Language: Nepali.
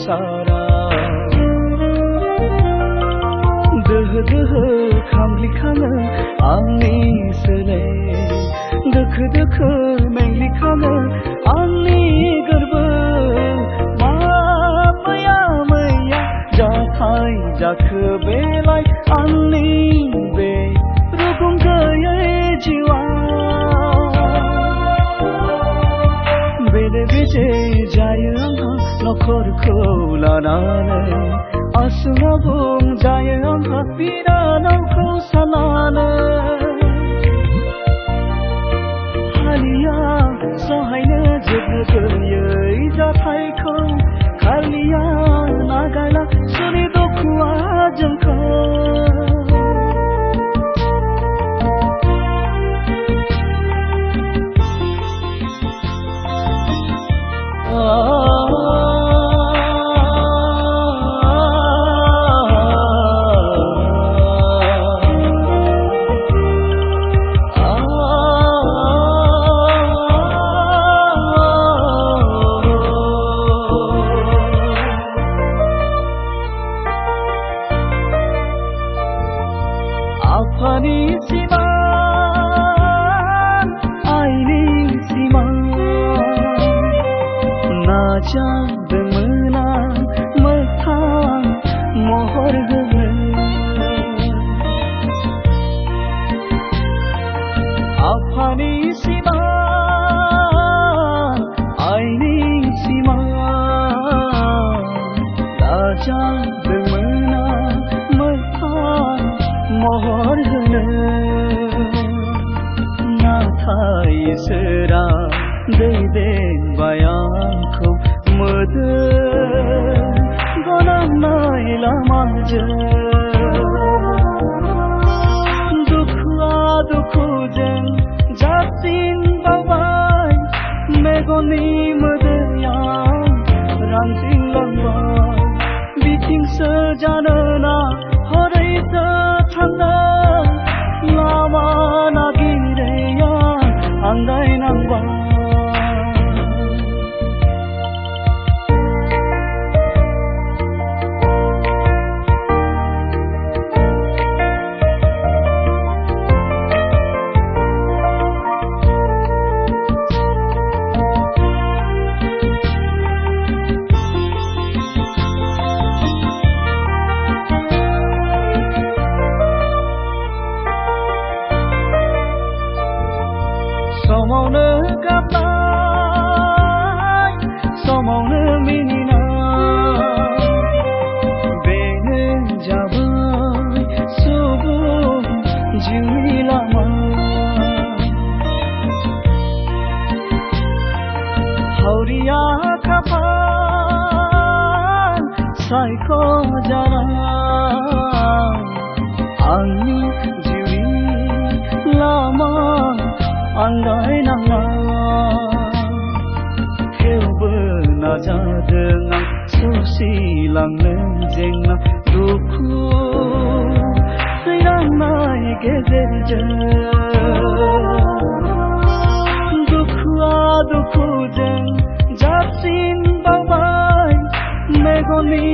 संसारा दोहो दोहो खामग्लिखाङो आंनि सोले दोखो दोखो मेंग्लिखाङो आंनि गोरबो मैया मैया जाथाय जाखो बेलाय आंनि बे रुगुं गैयै जिउआ बेले बेजे जायो आंहा नखरखौ लानानै आसु आबुं जायो आंहा बिनानावखौ साननानै हालिया सहायनो जोबनो गैयै जाथायखौ खालिया नागारला सुनि दुखुआ जोंखौ आफानि सिमां आइनि सिमां नाजादोंमोन आं मोगथां महर होनो आफानि सिमां आइनि सिमां नाजादोंमोन आं मोगथां महर होनो नाथाय इसोरा दैदेनबाय आंखौ मोदोम गनांनाय लामाजों दुखुआ दुखुजों जासिनबावबाय मेगननि मोदैया रानज्रिंलांबाय बिथिंसो जानोना हरैसो थांनो लामा नागिरैया आन्दायनांबाय समावनो गाबनाय समावनो मिनिनाय बेनो जाबाय सुबुं जिउनि लामा हावरिया खाफाल सायख'जानाय आंनि जिउनि लामा आन्दायनाङा थेवबो नाजादों आं सौसिलांनो जेंना दुखु सैनांनाय गेजेरजों दुखुआ दुखुजों जासिनबावबाय मेगननि